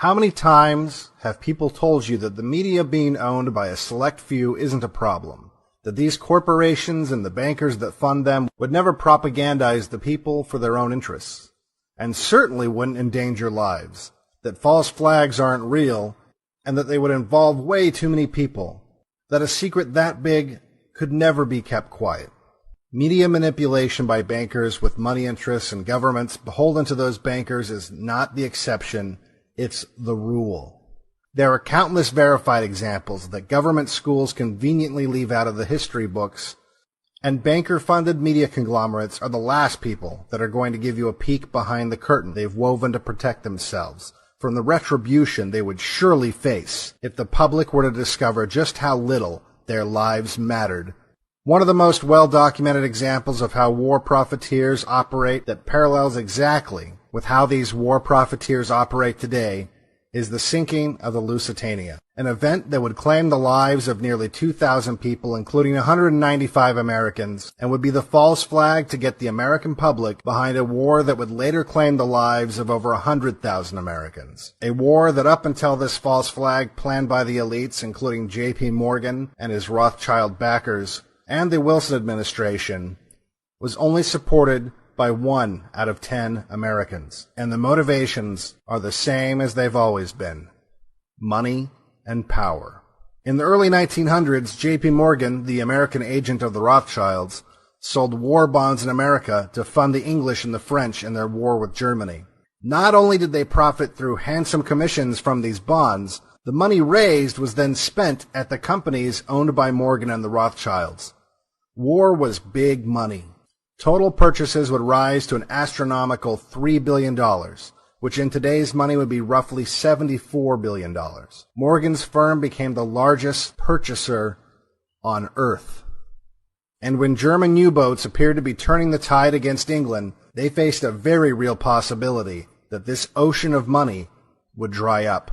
How many times have people told you that the media being owned by a select few isn't a problem? That these corporations and the bankers that fund them would never propagandize the people for their own interests, and certainly wouldn't endanger lives, that false flags aren't real, and that they would involve way too many people, that a secret that big could never be kept quiet. Media manipulation by bankers with money interests and governments beholden to those bankers is not the exception, it's the rule. There are countless verified examples that government schools conveniently leave out of the history books, and banker-funded media conglomerates are the last people that are going to give you a peek behind the curtain they've woven to protect themselves from the retribution they would surely face if the public were to discover just how little their lives mattered. One of the most well-documented examples of how war profiteers operate that parallels exactly with how these war profiteers operate today is the sinking of the Lusitania, an event that would claim the lives of nearly 2,000 people, including 195 Americans, and would be the false flag to get the American public behind a war that would later claim the lives of over 100,000 Americans. A war that up until this false flag planned by the elites, including J.P. Morgan and his Rothschild backers, and the Wilson administration, was only supported by 1 out of 10 Americans. And the motivations are the same as they've always been: money and power. In the early 1900s, J.P. Morgan, the American agent of the Rothschilds, sold war bonds in America to fund the English and the French in their war with Germany. Not only did they profit through handsome commissions from these bonds, the money raised was then spent at the companies owned by Morgan and the Rothschilds. War was big money. Total purchases would rise to an astronomical $3 billion, which in today's money would be roughly $74 billion. Morgan's firm became the largest purchaser on Earth. And when German U-boats appeared to be turning the tide against England, they faced a very real possibility that this ocean of money would dry up.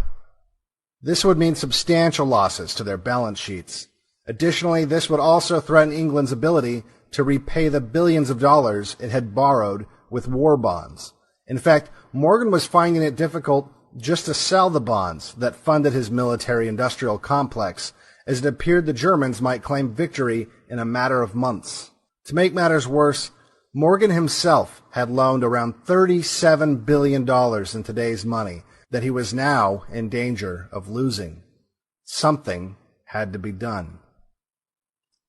This would mean substantial losses to their balance sheets. Additionally, this would also threaten England's ability to repay the billions of dollars it had borrowed with war bonds. In fact, Morgan was finding it difficult just to sell the bonds that funded his military-industrial complex, as it appeared the Germans might claim victory in a matter of months. To make matters worse, Morgan himself had loaned around $37 billion in today's money that he was now in danger of losing. Something had to be done.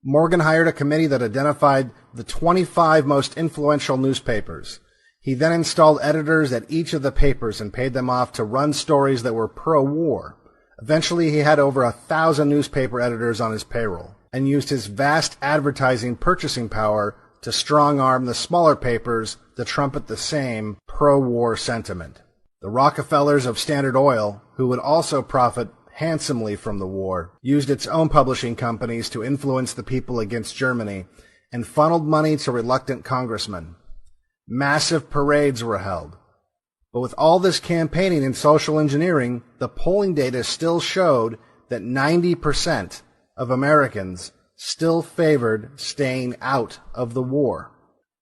Morgan hired a committee that identified the 25 most influential newspapers. He then installed editors at each of the papers and paid them off to run stories that were pro-war. Eventually, he had over 1,000 newspaper editors on his payroll and used his vast advertising purchasing power to strong-arm the smaller papers to trumpet the same pro-war sentiment. The Rockefellers of Standard Oil, who would also profit handsomely from the war, used its own publishing companies to influence the people against Germany and funneled money to reluctant congressmen. Massive parades were held. But with all this campaigning and social engineering, the polling data still showed that 90% of Americans still favored staying out of the war.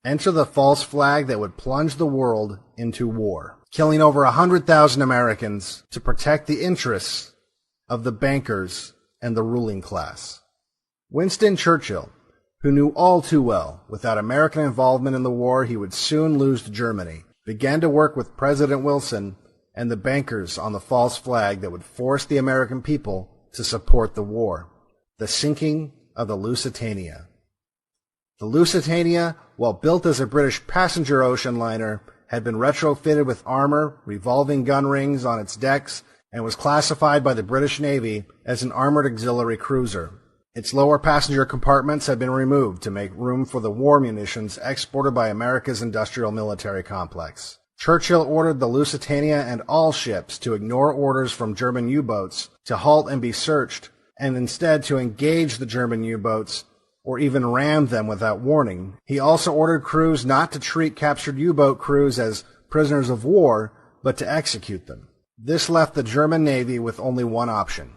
Enter the false flag that would plunge the world into war, killing over 100,000 Americans to protect the interests of the bankers and the ruling class. Winston Churchill, who knew all too well without American involvement in the war he would soon lose to Germany, began to work with President Wilson and the bankers on the false flag that would force the American people to support the war: the sinking of the Lusitania. The Lusitania, while built as a British passenger ocean liner, had been retrofitted with armor, revolving gun rings on its decks, and was classified by the British Navy as an armored auxiliary cruiser. Its lower passenger compartments had been removed to make room for the war munitions exported by America's industrial military complex. Churchill ordered the Lusitania and all ships to ignore orders from German U-boats to halt and be searched, and instead to engage the German U-boats or even ram them without warning. He also ordered crews not to treat captured U-boat crews as prisoners of war, but to execute them. This left the German Navy with only one option: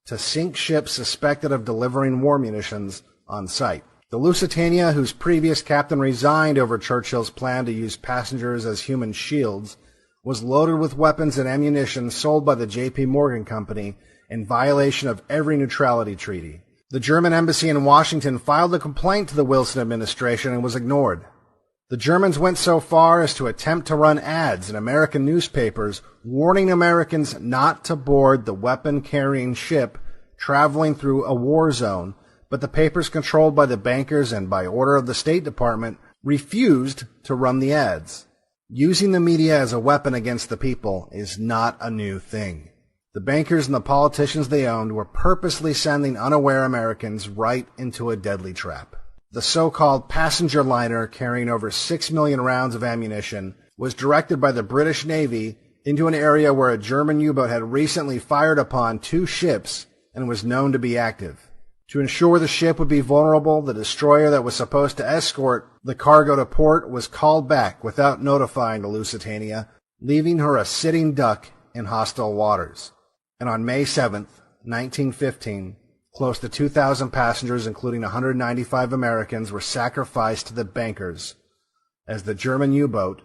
to sink ships suspected of delivering war munitions on sight. The Lusitania, whose previous captain resigned over Churchill's plan to use passengers as human shields, was loaded with weapons and ammunition sold by the J.P. Morgan Company in violation of every neutrality treaty. The German embassy in Washington filed a complaint to the Wilson administration and was ignored. The Germans went so far as to attempt to run ads in American newspapers warning Americans not to board the weapon-carrying ship traveling through a war zone, but the papers controlled by the bankers and by order of the State Department refused to run the ads. Using the media as a weapon against the people is not a new thing. The bankers and the politicians they owned were purposely sending unaware Americans right into a deadly trap. The so-called passenger liner carrying over 6 million rounds of ammunition was directed by the British Navy into an area where a German U-boat had recently fired upon 2 ships and was known to be active. To ensure the ship would be vulnerable, the destroyer that was supposed to escort the cargo to port was called back without notifying the Lusitania, leaving her a sitting duck in hostile waters. And on May 7th, 1915, close to 2,000 passengers, including 195 Americans, were sacrificed to the bankers as the German U-boat,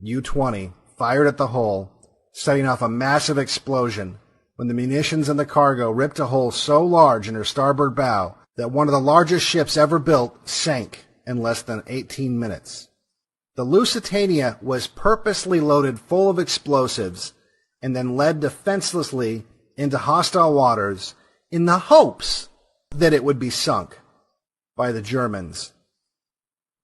U-20, fired at the hull, setting off a massive explosion when the munitions in the cargo ripped a hole so large in her starboard bow that one of the largest ships ever built sank in less than 18 minutes. The Lusitania was purposely loaded full of explosives and then led defenselessly into hostile waters in the hopes that it would be sunk by the Germans.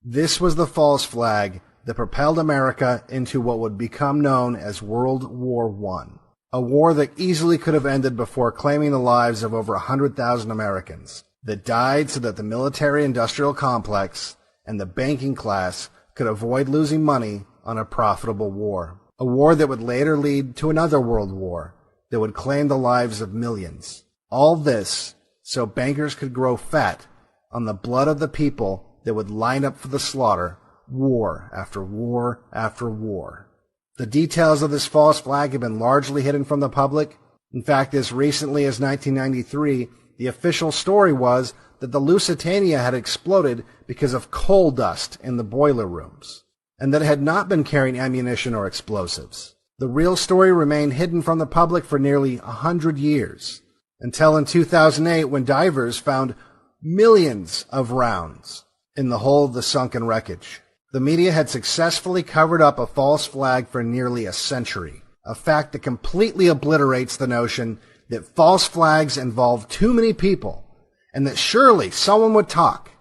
This was the false flag that propelled America into what would become known as World War I, a war that easily could have ended before claiming the lives of over 100,000 Americans that died so that the military-industrial complex and the banking class could avoid losing money on a profitable war. A war that would later lead to another world war that would claim the lives of millions. All this so bankers could grow fat on the blood of the people that would line up for the slaughter, war after war after war. The details of this false flag have been largely hidden from the public. In fact, as recently as 1993, the official story was that the Lusitania had exploded because of coal dust in the boiler rooms, and that it had not been carrying ammunition or explosives. The real story remained hidden from the public for nearly 100 years, until in 2008 when divers found millions of rounds in the hull of the sunken wreckage. The media had successfully covered up a false flag for nearly a century, a fact that completely obliterates the notion that false flags involve too many people, and that surely someone would talk,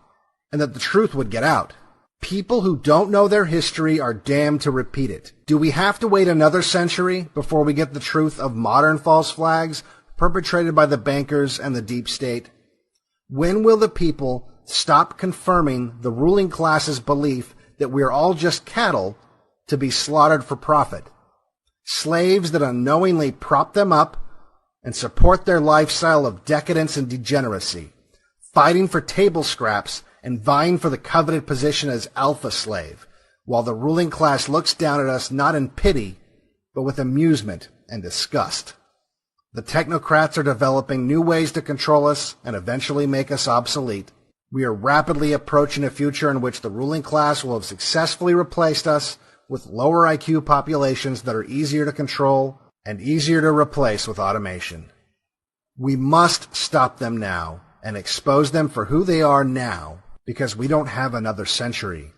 and that the truth would get out. People who don't know their history are damned to repeat it. Do we have to wait another century before we get the truth of modern false flags perpetrated by the bankers and the deep state? When will the people stop confirming the ruling class's belief that we are all just cattle to be slaughtered for profit? Slaves that unknowingly prop them up and support their lifestyle of decadence and degeneracy, fighting for table scraps and vying for the coveted position as alpha slave, while the ruling class looks down at us not in pity, but with amusement and disgust. The technocrats are developing new ways to control us and eventually make us obsolete. We are rapidly approaching a future in which the ruling class will have successfully replaced us with lower IQ populations that are easier to control and easier to replace with automation. We must stop them now and expose them for who they are now, because we don't have another century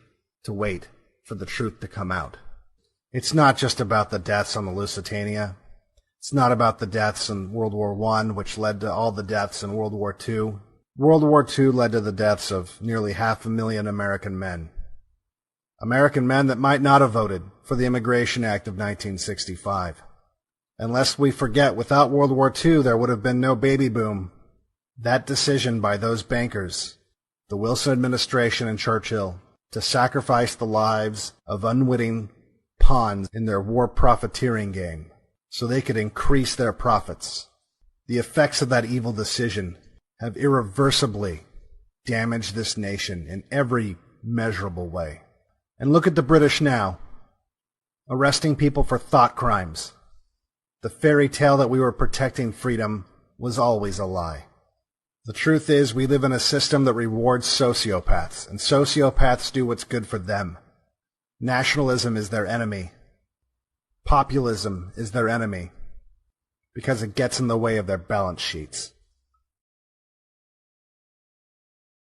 to wait for the truth to come out. It's not just about the deaths on the Lusitania. It's not about the deaths in World War I, which led to all the deaths in World War II. World War II led to the deaths of nearly 500,000 American men. American men that might not have voted for the Immigration Act of 1965. And lest we forget, without World War II, there would have been no baby boom. That decision by those bankers, the Wilson administration and Churchill, to sacrifice the lives of unwitting pawns in their war profiteering game so they could increase their profits. The effects of that evil decision have irreversibly damaged this nation in every measurable way. And look at the British now, arresting people for thought crimes. The fairy tale that we were protecting freedom was always a lie. The truth is, we live in a system that rewards sociopaths, and sociopaths do what's good for them. Nationalism is their enemy. Populism is their enemy because it gets in the way of their balance sheets.